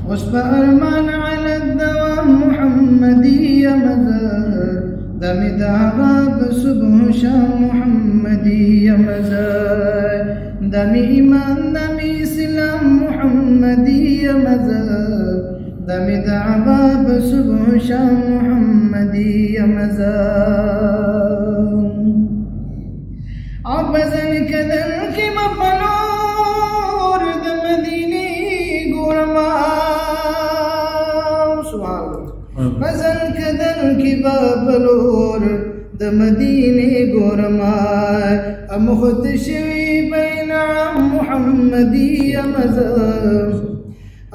واشفى أرمان على الدوام محمدية مزار دم دعواب صبح شام محمدية مزار دم إيمان دم إسلام محمدية مزار دم دعواب صبح شام محمدية مزار عبزن كذن كي مفلور دم ديني قرما سبحان الله بزن كذن كي مفلور دم ديني قرما أمخت شوي بين محمدية مزار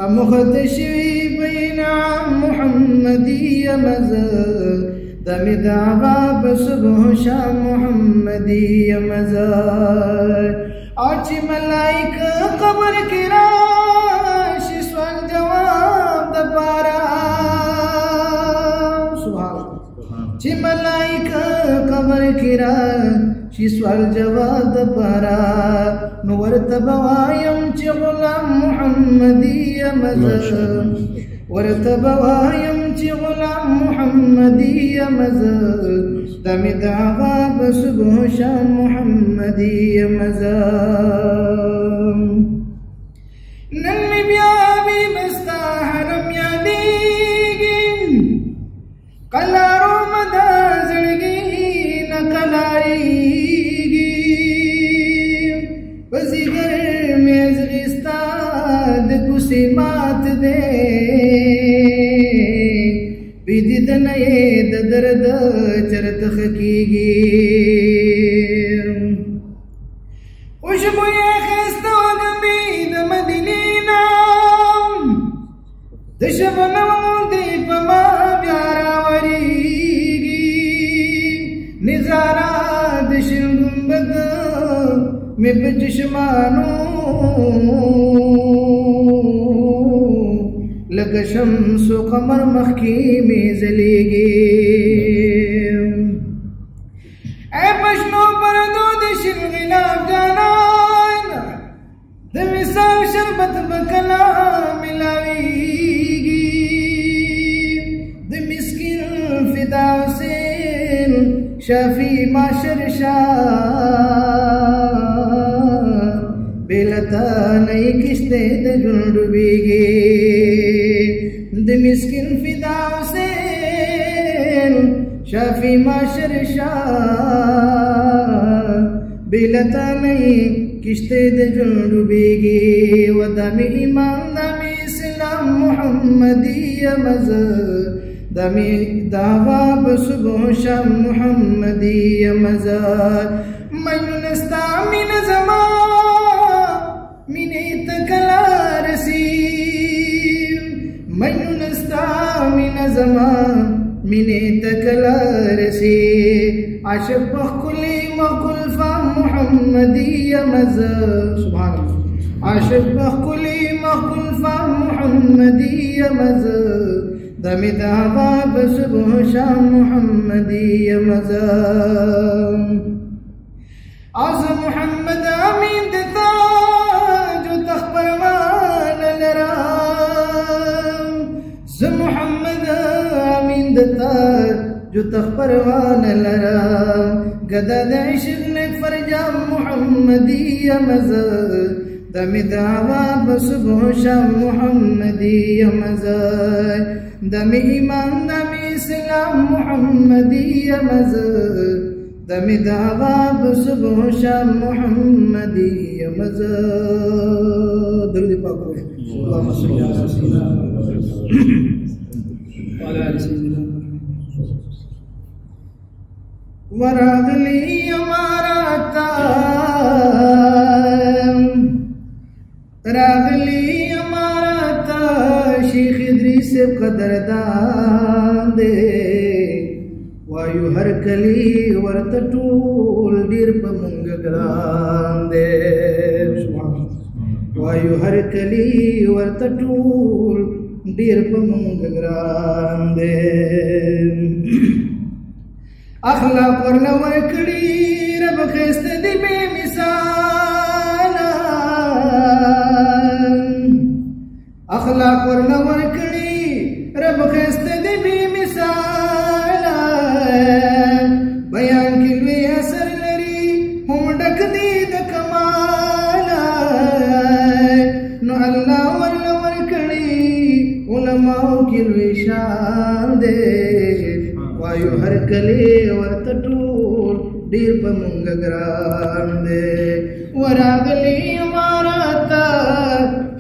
أمخت شوي بين محمدية مزار دم دعواب صبح شام محمدية مزار آچی ملائکہ قبر کی راش سوال جواب دپارا سبحان چی ملائکہ قبر کی راش سوال جواب دپارا نور تبوایم چی غلام محمدیة مزار ورتبوایم چی غلام محمدیة مزار دم دعواب صبح شام محمدیة مزار ننمی بیابی بستا حرم یادیگی قلارو مدا زڑگی نقلاریگی وزیگر میزغستا دکسی مات دے بیدی دنائے درد چرتخ کیگی خوشبوی خیستا دمی دمدنینا دشبنو دی پما بیارا وریگی نظارہ دشن گنبد میں بچشمانو لکه شمس و قمر مخکی می زلیگی اے پشنو پردو دشن غلاف جانان دمیساو شربت بکلا ملاویگی دمسکن فداو سین شافی معاشر شاہ بیلتا نئی کشتے دجنڈ بیگی دمسکن فداو سین شافی معاشر شاہ بیلتا نئی کشتے دجنڈ بیگی و دم ایمان دم اسلام محمدیة مزار دم دعواب صبح شام محمدیة مزار من نستا من زمان من اتکلا رسیم من نستا من زمان من اتکلا رسیم عاشق بخلی مقل فام محمدیة مزار سبحان الله عاشق بخلی مقل فام محمدیة مزار دم دعواب صبح شام محمدیة مزار عظم محمد امین دتا جو تخبر مان لرام ز محمد امین دتا جو تخبر مان لرام گدا عشق نے فرجام محمدیة مزار دم دعواب صبح شام محمدیة مزار دم ایمان دم اسلام محمدیة مزار دم دعواب صبح شام محمدیة مزار درود پاک ہوئے اللهم صل على سيدنا وعلى آل سيدنا وراغلی ہمارا تام راغلی ہمارا تا شیخ ادریس قدردان دے وایو هر کلی ورته ټول ډیر په مونږ ګران دی وایو هر کلی ورته ټول ډیر په مونږ ګران دی اخلاق ورنه ورکړي رب ښایسته دی بې مثال اخلاق ورنه ورکړي رب خسته دی بی مثال بیان کې لوی اثر لري هم ډک دی د کمال نو الله ورنه ورکړي علماء کې لوی شان دی وایو هر کلی ورته ټول ډیر په مونږ ګران دی وراغلی امارتا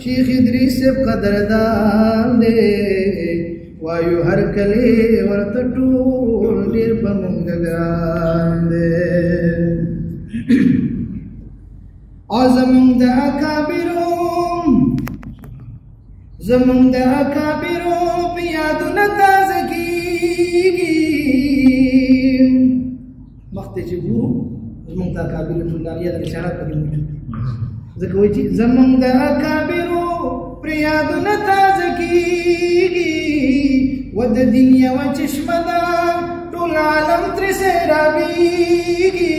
شیخ ادریس قدردان دی وایو هر کلی ورته ټول ډیر په مونږ ګران دی او زمونږ د اکابرو په یادونه تازه کیږي مخته چې ګورو زمونږ د اکابرو ټول یاد اشاره کوي ځکه وایي چې زمونږ د اکابرو پر یادونه تازه کیږي و د دین یوه چشمه ده ټول عالم ترې سیرابیږي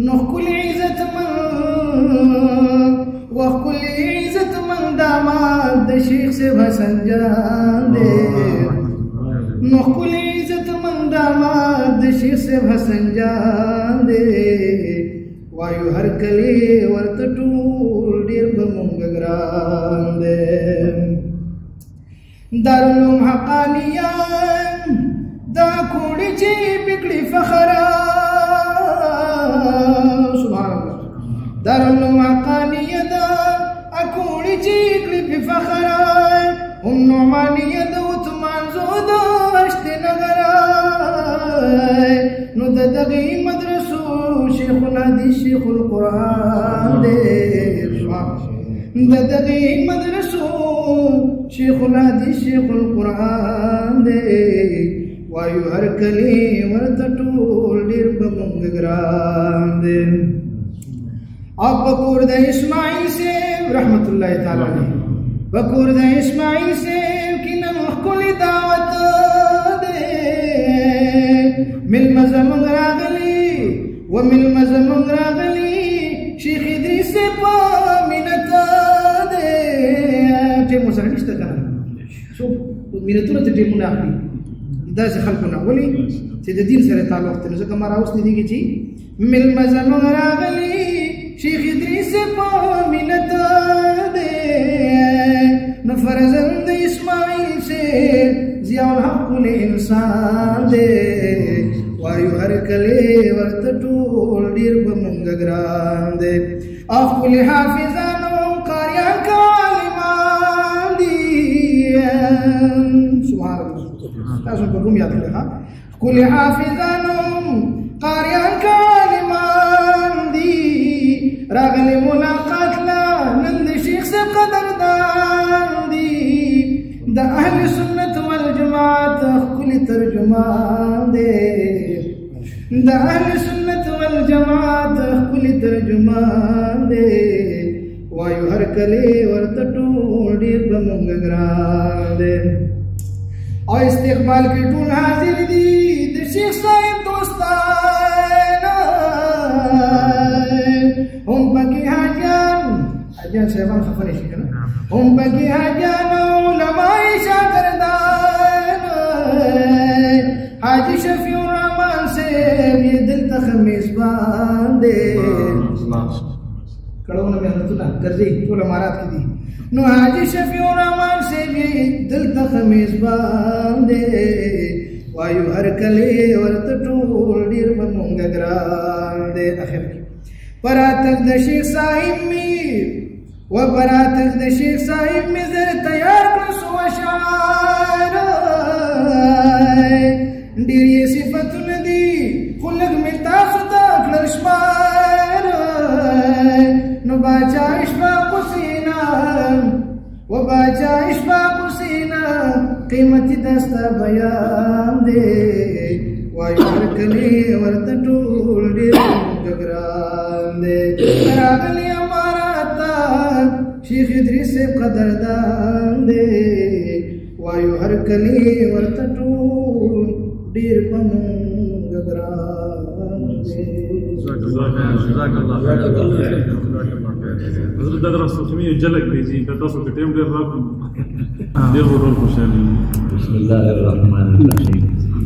نو ښکلي عزتمند داماد د شیخ صاحب حسن جان دی نو ښکلي عزتمند داماد د شیخ صاحب حسن جان دی وایو هر کلی ورته ټول ډیر په مونږ ګران دی دارالعلوم حقانیان دا کوړي چې پکړي فخرا سبحان الله دارالعلوم حقانیه دا کوړي چې پکړي فخرا هم نعمانیه د عثمان زود اشت نغرا نو د دغه مدرسو شیخنا دی شیخ القرآن دی د دغه مدرسو شیخنا دی شیخ القرآن دی وایو هر کلی ورته ټول ډیر په مونږ ګران دی او بکور د اسماعیل صاحب رحمت الله تعالی علیه بکور د اسماعیل صاحب کې نن ښکلې دعوت دی مېلمه زموږ راغلي و مېلمه زموږ راغلي شیخ ادریس په مینت دی ټیم ورسره نشته که نه څوک مینتونه ته ټیمونه اخلي داسې خلکو نه ولې چې د دین سره تعلق دی نو ځکه ما راوستې دیږي چې مېلمه زموږ راغلي شیخ ادریس په مینت دی نو فرزند اسماعیل صاحب ضیاء الحق انسان دی وایو هر کلی ورته ټول ډیر په مونږ ګران دی او ښکلي حافظانو قاریان کالمان دي سبحان الله تاسو په کوم یاد کړئ ښکلي حافظانو قاریان کالمان دي راغلي ملاقات لا نن د شیخ صاحب قدردان دي د اهل سنت والجماعت ښکلي ترجمان دی د اهل سنت والجماعت ښکلي ترجمان دی وایو هر کلی ورته ټول ډیر په مونږ ګران دی او استقبال کې ټول حاضر دي د شیخ صاحب دوستان هم پکې حاجیان صاحبان خفه نشي که نه هم پکې حاجیان علماء شاګردان حاجی شفیع الرحمن صاحب یې دلته خمیزبان دی کړهونه محنتونه ګرځي ټول امارات کې دي نو حاجی شفیع الرحمن صاحب یې دلته خمیزبان دی وایو هر کلی ورته ټول ډیر په مونږ ګران دی اخر کې پراتک د شیخ صاحب می و پراتک د شیخ صاحب می زر تیار کړو سو اشعار ډیر یې صفاتونه دي خو لږ مې تاسو ته کړل شمار نو باچا اشفاق حسینا و باچا اشفاق حسینا قیمتي دستا بیان دی وایو هر کلی ورته ټول ډیر ګران دی راغلی امارتا شیخ ادریس قدردان دی وایو هر کلی ورته ټول ډېر په مونږ ګران دی. جزاک الله خیر. حضرت دا رسمي جلک دی چې تاسو ته ټیم ډېر راکړو ډېر ورور خوشاله. بسم الله الرحمن الرحيم.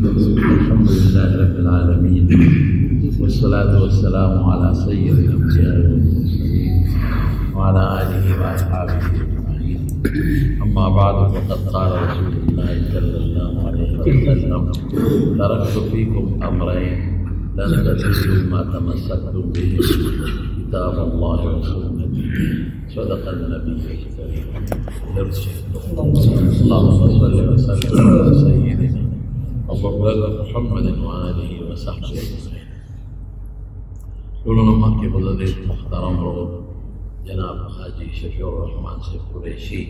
الحمد لله رب العالمين والصلاة والسلام على سيد الأنبياء والمرسلين وعلى آله وأصحابه أجمعين. أما بعد فقد قال رسول الله صلى الله عليه وسلم: تركت فيكم أمرين لن تضلوا ما تمسكتم به كتاب الله وسنتي. صدق النبي الكريم. اللهم صل وسلم على سيدنا ومولانا محمد وآله وصحبه أجمعين. ټولو مخکې به د محترم ورور جناب حاجي شفیع الرحمن صاحب قریشي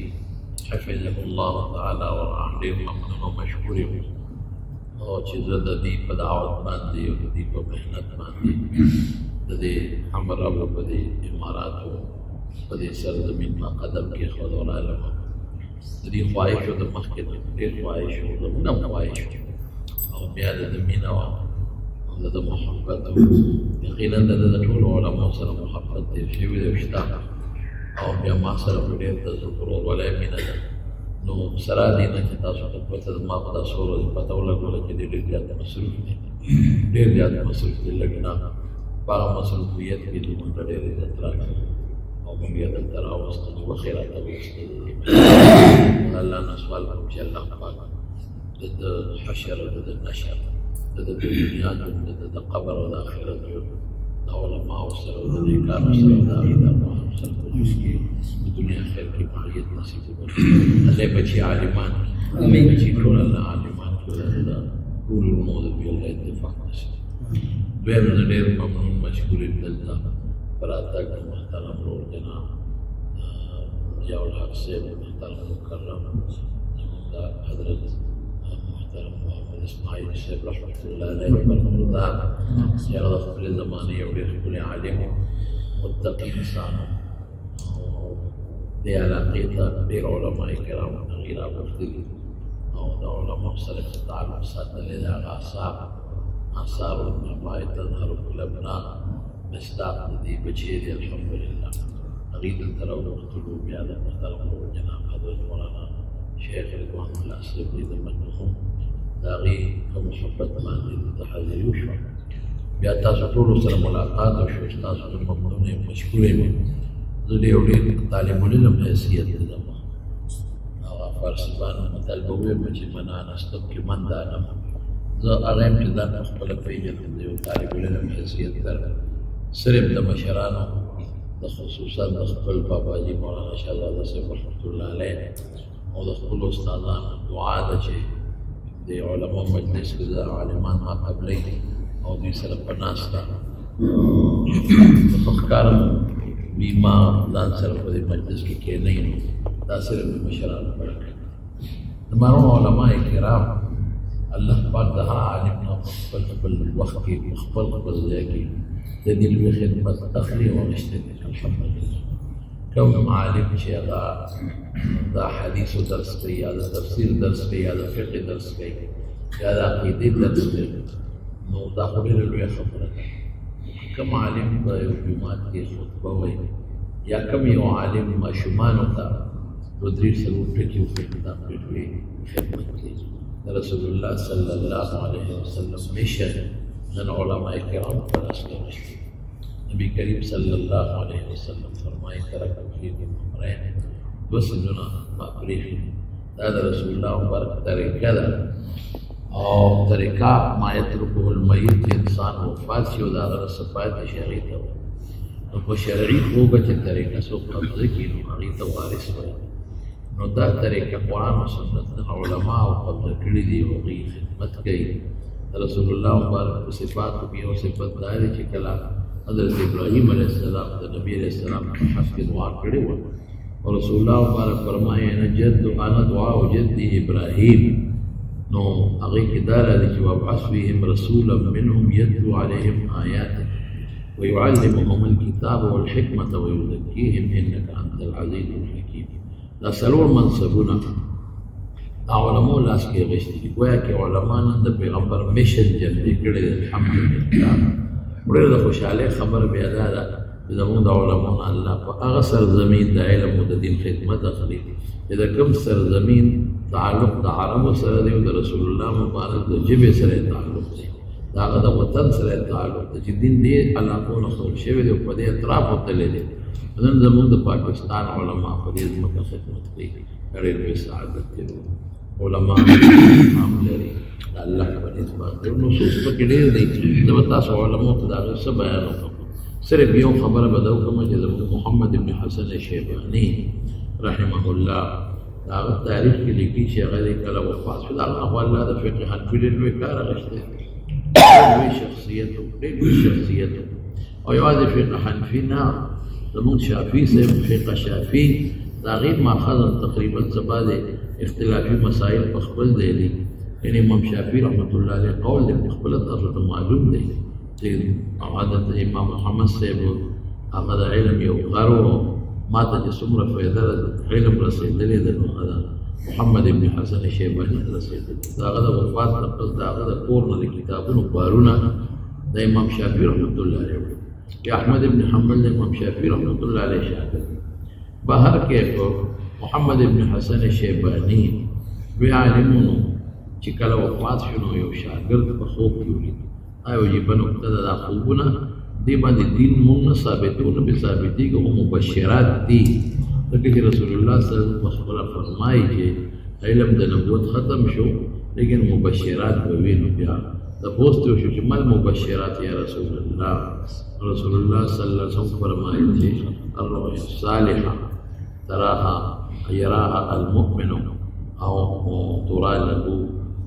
حفظه الله تعالی ورعاه ډېر ممنون او مشکور یم او چې زه د دې په دعوت باندې او د دې په محنت باندې د دې همراو په دې اماراتو په دې سرزمین ما قدم کېښود ولاړم. د دې خواهشو د مخکې ډېر خواهش و، زموږ هم خواهش او بیا د مینه وه او د محبت او یقینا د ټولو علماو سره محبت تېر شوي دی او شته او بیا ما سره په ډېر د ورورولۍ مینه ده. نو سره دې نه چې تاسو ته پته ده ما په داسې ورځې پته ولګوله چې ډېر زیات مصروف دی، ډېر زیات مصروف دی. لږ نه په هغه مصروفیت کې دوی موږ ته ډېر عزت راکړ او موږ یې دلته راوستلو وخې راته وویستلو. الله نه سوال کوم چې الله پاک د حشر او د نشر د دنیا د قبر او د آخرت د علماو سره او د نیکانو سره او د هغې د ارواحو سره په جز کې د دنیا خیر کې معیت نصیب وکړي. الله بچي عالمان کړي، بچي ټول الله عالمان کړي، د ټول علومو د بیا الله اتفاق نصیب. دویم زه ډېر ممنون مشکور یم دلته په راتګ محترم ورور جناب ضیاءالحق صاحب، محترم مکرم زموږ د حضرت محترم محمد اسماعیل صاحب رحمة الله علیه برخوردار چې هغه د خپلې زمانې یو ډېر ښکلی عالم متقي انسان او دې علاقې ته ډېر علما کرام هغې راغوښتلي او د علماو سره ښه تعلق ساتلی د هغه آثار النبای تظهر فی الابناء مصداق د دې بچی دی. الحمدلله هغې دلته راوغوښتلو. بیا د محترم ورور جناب حضرت مولانا شیخ رضوان الله صاحب دې د مرحوم د هغې په محبت باندې دلته حاضري وشوه. بیا تاسو ټولو سره ملاقات وشو، ستاسو ته ممنون یم، مشکور یم. زه د یو ډېر طالب العلم حیثیت لرم. هغه فارسیوانو متل به ووایم چې من انستم کې من دانم. زه هغه یم چې ځان پخپله پېژنم، د یو طالب العلم حیثیت لرم. صرف د مشرانو د خصوصا د خپل باباجي مولانا شهزاده صاحب رحمة الله علیه او د خپلو استادانو دعا ده چې د علماء مجلس کې د عالمان ما قبلی او دوی سره په ناسته په ښکاره وي ما ځان سره په دې مجلس کې کښېنئ. نو دا صرف د مشرانو برکت. د مرحوم علماء کرام الله پاک د هر عالم نه په خپل وخت کې په خپل ځای کې د دې لوی خدمت اخلي او اخیستی دی. الحمدلله کوم عالم چې هغه د حدیثو درس کوي یا د تفسیر درس کوي یا د فقه درس کوي یا د عقیدې درس کوي، نو دا خو ډېره لویه خبره ده. کوم عالم په یو جومات کې خطبه وایي یا کوم یو عالم ماشومانو ته دوه درې څلور ټکي وښایي، دا ډېر لوی خدمت دی. د رسول الله صلی الله علیه وسلم میشن نن علماء کرام په لاس کې نشته. نبی کریم صلی الله علیه وسلم فرمایي ترکت فیکم امرین، دوه څیزونه ما پرېښي. دا د رسول الله مبارک طریقه ده او طریقه ما یترکه المیت چې انسان وفات شي او د هغه نه څه پاتې شي هغې ته وایي. نو په شرعي توګه چې طریقه څوک قبضه کړي نو هغې ته وارث وایي. نو دا طریقه قرآن او سنت علماو قبضه کړي دي او هغې خدمت کوي. رسول الله مبارک په صفاتو کې یو صفت دا دی چې کله حضرت ابراهیم علیه السلام د نبي علیه السلام په حق کې دعا کړې وه او رسول الله مبارک فرمایي انا دعاء جدي ابراهیم. نو هغې کې دا راځي چې وابعث فیهم رسولا منهم یتلو علیهم آیاتک ویعلمهم الکتاب والحکمة ویزکیهم انک انت العزیز الحکیم. دا څلور منصبونه علماء لاس کې غشتي گویا کې علما نن د پیغمبر میشن جلدی کړي الحمدلله ډېر د خوشاله خبر بیا ده زموږ د علماء الله په هغه سرزمین د علم او د دین خدمت اخلي چې د کوم سرزمین تعلق د عربو سره دی او د رسول الله مبارک د ژبې سره تعلق دی د هغه د وطن سره تعلق دی چې دین دې علاقو نه خپل شوی دی په دې اطراف وتللی دی نن زموږ د پاکستان علما په دې ځمکه خدمت کوي ډېر لوی سعادت دی علما هم لري الله په نسبت نصوص پکې ډېر دی د تاسو علماء ته دا څه بیان وکړو صرف یو خبره به دا وکړم چې محمد ابن حسن شیبانی رحمه الله هغه تاریخ کې لیکي چې هغه کله وفات شو هغه الله د فقه حنفي ډېر لوی کار اخیستی لوی شخصیت ډېر لوی شخصیت او یوازې فقه حنفي نه زموږ شافعي صاحب فقه شافعي د هغې ماخذ تقریبا سبا د اختلافي مسایل په خپل دی دي یعنې امام شافعي رحمت الله علیه قول دی په خپله تاسو ته معلوم دی چې عادت امام محمد صاحب هغه د علم یو غر و ما ته چې څومره فایده د علم رسېدلې ده نو هغه محمد ابن حسن شیباني ته رسېدلې د هغه د وفات نه پس د هغه د کور نه د کتابونو بارونه د امام شافعي رحمت الله علیه یا احمد ابن حنبل د امام شافعي رحمت الله علیه شاګرد بهر کې محمد ابن حسن شیبانی لوی عالم و چې کله وفات شو نو یو شاګرد په خوب کې ولید او عجیبه نکته ده دا خوبونه دې باندې دین مونږ نه ثابتونه به ثابتېږي خو مبشرات دي ځکه چې رسول الله صلی الله علیه وسلم خپله فرمایي چې علم د نبوت ختم شو لیکن مبشرات به وي نو بیا تپوس ته وشو چې ما المبشرات یا رسول الله رسول الله صلی الله علیه وسلم فرمایي چې الرؤیا الصالحه یراها المؤمن او ترى له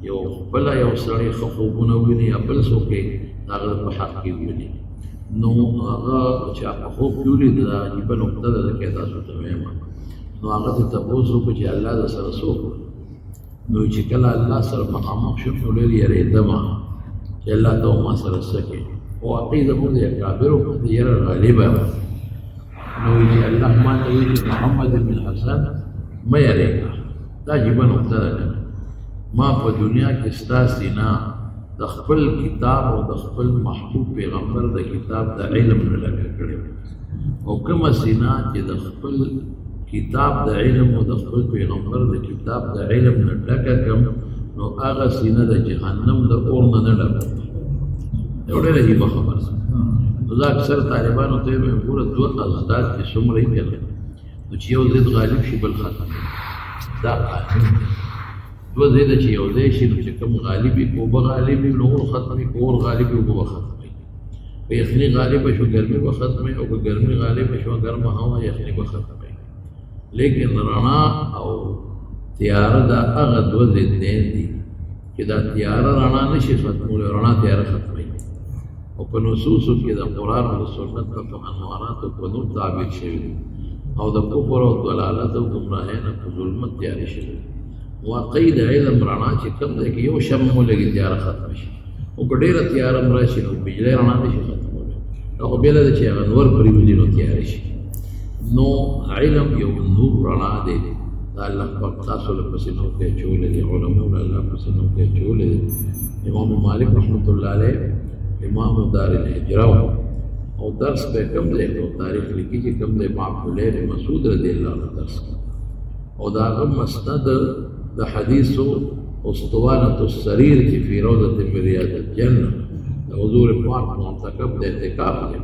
یو بل یو سړی ښه خوبونه ویني یا بل څوک یې د هغه په حق کې ویني نو هغه چې هغه خوب کې ولید دا عجیبه نکته ده که تاسو ته وایم نو هغه ته تپوس وکړو چې الله د سره څوک نو چې کله الله سره مخامخ شو نو ډېر یېرېدم چې الله ته ما سره څه کوي او عقیده مونږ د اکابرو باندې یره غالبه نو چې الله ما ته وایي چې محمد بن حسن مه یېرېږه دا عجیبه نکته ده ما په دنیا کې ستاسې نه د خپل کتاب او د خپل محبوب پیغمبر د کتاب د علم نه ډکه کړې او کومه سینه چې د خپل کتاب د علم او د خپل پیغمبر د کتاب د علم نه ډکه کړم نو هغه سینه د جهنم د اور نه نه ډکه یو ډېره عجیبه خبره ده نو زه اکثر طالبانو ته وایم ګوره دوه ازداد چې څومره یې که نه نو چې یو ضد غالب شي بل ختم دا قانون دی دوه ضده چې یو ځای شي نو چې کوم غالب وي اوبه غالب وي نو اور ختم وي که اور غالب وي اوبه به ختم وي که یخني غالبه شو ګرمي به ختم وي او که ګرمي غالبه شوه ګرمه هوا یخني به ختم وي لیکن رڼا او تیاره دا هغه دوه ضدین دي چې دا تیاره رڼا نشي ختمولی رڼا تیاره ختموي او په نصوصو کې د قرآن او د سنت په انواراتو په نور تعبیر شوي دي او د کفر او ضلالت او ګمراهۍ نه په ظلمت تیارې شوي واقعي د علم رڼا چې کوم دی کې یو شمع ولګي تیاره ختمه شي او که ډېره تیاره هم راشي نو بجلۍ رڼا نه شي ختمولی دا خو بېله ده چې هغه نور پرېوځي نو تیارې شي نو علم یو نور رڼا دی دا الله پاک تاسو له پسې نو کې اچولی دی علماو له الله پسې نو کې اچولی دی امام مالک رحمت الله علیه امام دار الهجره او درس به کوم ځای کې تاریخ لیکي چې کوم ځای په عبدالله بن مسعود رضی الله عنه درس او د هغه مسند د حدیثو اسطوانة السریر چې فی روضة من ریاض الجنه د حضور پاک معتکف د اعتکاف دی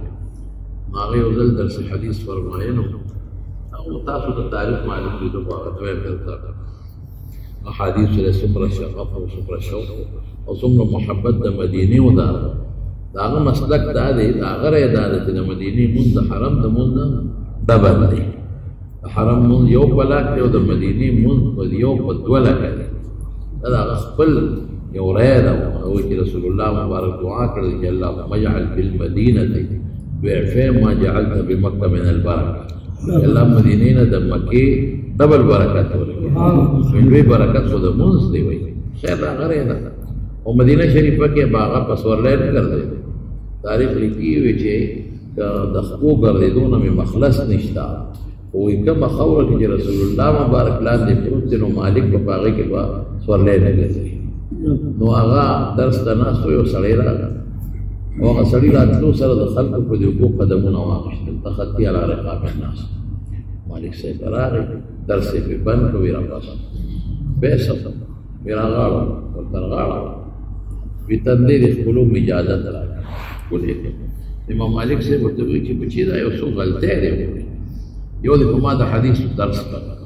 نو هغه یو ځل درس حدیث فرمایي نو او تاسو د تاریخ معلوم دي نو هغه دویم دلته احادیث له څومره شغف او څومره شوق او څومره محبت د مدینې و د هغه مسلک دا دی د هغه رایه دا ده چې د مدینې مونځ د حرم د مونځ نه ډبل دی حرم مونږ یو په لاک دی او د مدینې مونځ په یو په دوه لکه دی دا د هغه خپل یو رایه ده هغوی چې رسول الله مبارک دعا کړې چې اللهم اجعل بالمدینة ضعف ما جعلت بمکة من البرکة الله مدینې نه د مکې ډبل برکت ورکړي لوی برکت خو د مونځ دی وایي خیر د هغه رایه ده او مدینه شریفه کې به هغه پسورلی نه ګرځېدی تاریخ لیکي وي چې د خپو ګرځېدو نه مې مخلص نشته وی کومه خوره کې چې رسول الله مبارک لاندې پروت دی نو مالک په هغې کې به سورلی نه ګرځي نو هغه درس ته ناست یو سړی راغی او هغه سړي راتلو سره د خلکو په دې اوږو قدمونه واخیستل تخطي علی رقاب الناس مالک صاحب راغی درس یې پرې بند کړو ویې راپاڅه بیا څه ویې راغاړه ورته راغاړه وي تندې دې خپلوم اجازت راکړه ولې امام مالک صاحب ورته وویل چې بچي دا یو څو غلطۍ دی یو د په ما د حدیث درس کړه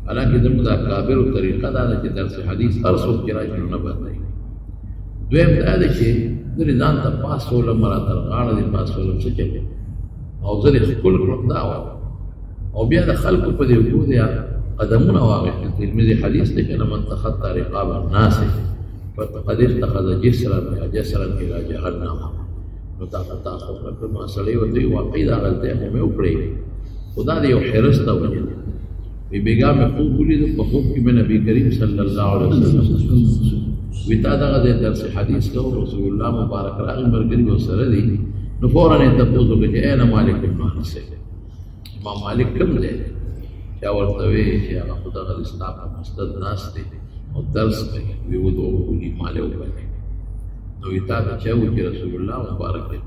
حالانکه زموږ د اکابرو طریقه دا ده چې درس حدیث هر څوک چې راشي نو نه بدلوي دویم دا دی چې زه دې ځان ته پاسولم راته غاړه دې پاسولم څه چل او زه دې ښکل کړم دا وایه او بیا د خلکو په دې اوږو دې قدمونه واخیستل ترمذي حدیث دی که نه من تخطى رقاب الناس فقد اتخذ جسرا الى جهنم نو تا خو کړه ما سړی ورته وایي واقعي دا غلطۍ خو مې وکړې خو دا د یو حرص ته وجه وی بیګا مې خوب ولیدو په خوب کې مې نبي کریم صلی الله علیه وسلم وی تا دغه د درس حدیث کوو رسول الله مبارک راغی ملګري ورسره دي نو فورا یې تپوس وکړه چې اين مالک بن انس امام مالک کوم دی چا ورته وی چې هغه خو دغه ستا په مسجد ناست دی او درس کوي وی ودعو لي مالې وکړې نو وی تا ته چا وویل چې رسول الله مبارک دی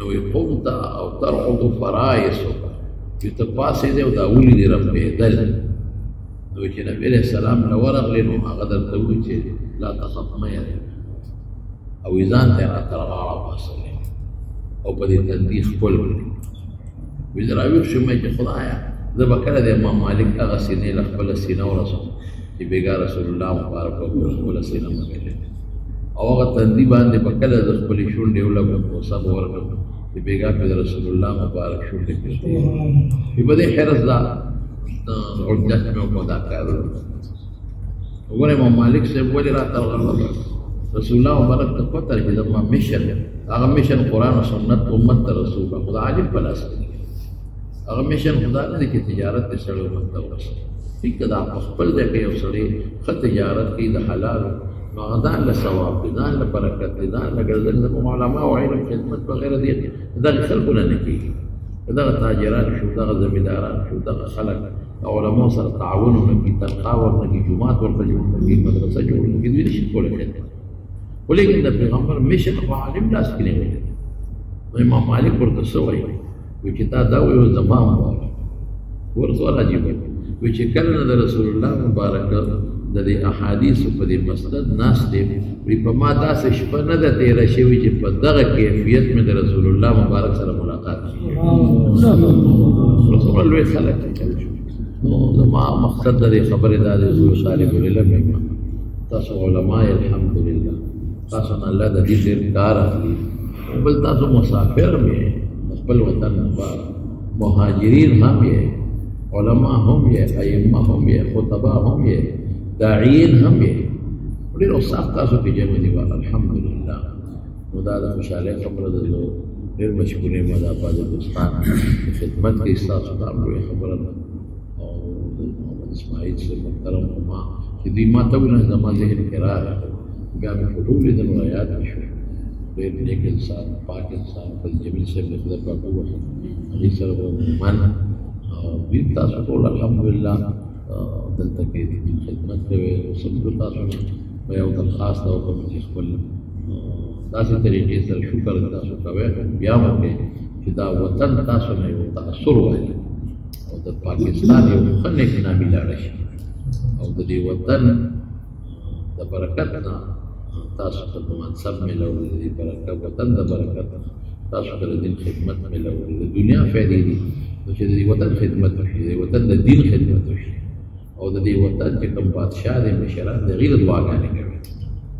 نو وی قمت او ترعد فرائصک چې ته پاسېدې او دا ولیدې رپېدل نو چې نبي علیه السلام له ورغلې نو هغه درته وویل چې لا تخف مه یېرېږه او یې ځان ته یې راته راغاړه پاسولې او په دې تندي ښکل کړې وی زه راویښ شوم چې خدایه زه به کله د امام مالک هغه سینې له خپله سینه ورسوم چې بېګا رسول الله مبارک وکړه خپله سینه مه او هغه تندي باندې به کله د خپلې شونډې ولګوم غوسه به ورکړم چې بېګا پې د رسول الله مبارک شونډې پرېږدي چې په دې حرص دا عجت مې وکړو دا کار وګوره امام مالک صاحب ولې راته ورغله رسول الله مبارک ته پته ده چې زما میشن هغه میشن قرآن او سنت امت ته رسول الله خو د عالم په لاس کې هغه میشن خدا نه دی چې تجارت دې سړی امت ته ورسوي ټیک ده دا په خپل ځای کې یو سړی ښه تجارت کوي د حلالو نو هغه ځان له ثواب دی ځان له برکت دی ځان له ګرځېدل د کوم علما او علم خدمت وغیره دي دغه خلکو نه کېږي دغه تاجران شو دغه زمینداران شو دغه خلک علماء سره تعاون ونه کړي تنخوا ورکړي کړي جومات ورته جوړ کړي مدرسه جوړ کړي دوی نشي کولی خدمت ولیکن د پیغمبر میشن خو عالم لاس کې نه وي نو امام مالک ورته څه وایي وایي چې تا دا وایي زما هم وایي ورته عجیب وایي چې کله نه د رسول الله مبارک د دې احادیثو په دې مسند ناست دی وایي په ما داسې شپه نه ده تېره شوې چې په دغه کیفیت مې د رسول الله مبارک سره ملاقات شي څومره لوی خلک نو زما مقصد د دې خبرې دا دی زه طالب العلم یم تاسو علما یې الحمدلله تاسو نه الله د دې ډېر کار اخلي بل تاسو مسافر هم یې خپل وطن مهاجرین هم یې علما هم یې ائمه هم یې خطبا هم یې داعیین هم یې ډېر اوصاف تاسو کې جمع دي الحمدلله نو دا د خوشحالۍ خبره ده زه ډېر مشکور یم دا په دوستان خدمت کې ستاسو دا لویه خبره ده او محمد اسماعیل صاحب محترم ما چې دوی ما ته وویل زما ذهن کې راغی بیا مې فوټو لیدل نو یاد مې شو ډېر نیک انسان پاک انسان فضل جمیل صاحب د خدای پاک ووهي هغې سره به عموما دوی تاسو ټول الحمدلله دلته کې د خدمت کوئ او څومره تاسو نه په یو درخواست وکړم چې خپل داسې طریقې سره شکر تاسو کوئ بیا مو کې چې دا وطن تاسو نه یو تاثر وایي او د پاکستان یو ښه نیک نامي لاړه شي او د دې وطن د برکت نه تاسو ته په منصب میلاوړي د دې برکت وطن د برکت تاسو ته د دین خدمت میلاوړي د دنیا فایدې دي نو چې د دې وطن خدمت وشي د وطن د دین خدمت وشي او د دې وطن چې کوم بادشاه دی مشران د هغې د دعاګانې کوي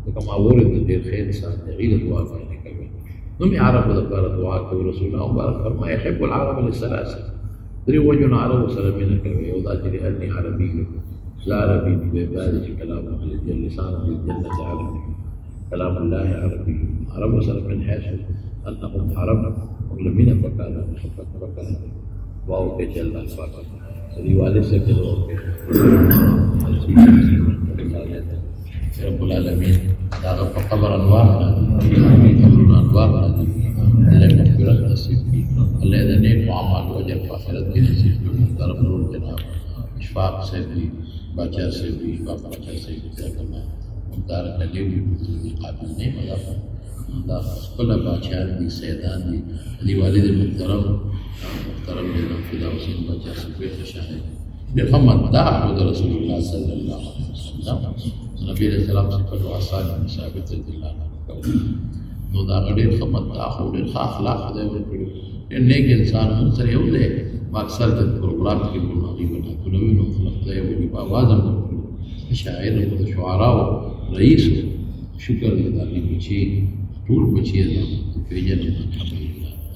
ځکه ما اورېد د ډېر ښه انسان د هغې د دعاګانې کوي نو مې عربو دپاره دعا کوي رسول الله مبارک فرمایي يحب العرب للثلاثه درې وجو نه عربو سره مینه کوي یو دا چې لأني عربي لا عربي بعبادة چې کلام لسان للجنة عربي كلام الله عربي عرب سره من حيث انهم عرب ولمن فكان محبت فكان واو کې چې الله پاک دې والي سے کې رب العالمين دا په قبر انوار انوار مغفرت نصیب کی اللہ دے نیک اعمال و اجر آخرت کی نصیب کی محترم نور جناب اشفاق سے بھی باچا سے بھی اشفاق باچا سے بھی کیا کرنا ہے مختار علی بھی قابل نہیں ملا اللہ خپل باچان دی سیدان دی والد محترم جناب فدا حسین باچا سے بھی شاہد محمد دعوت رسول اللہ صلی اللہ علیہ وسلم نبی علیہ السلام سے پڑھو آسان ثابت رضی اللہ عنہ نو دا ډېر ښه مداح او ډېر ښه اخلاق خدای ورکړي ډېر نیک انسان هم سره یو دی ما اکثر د پروګرام کې کوم هغې ورنکلو وي نو خلق خدای ولي په اواز هم ورکړو شاعر او د شعراو رئیس شکر دی د هغې بچي ټول بچي یې د پېژنې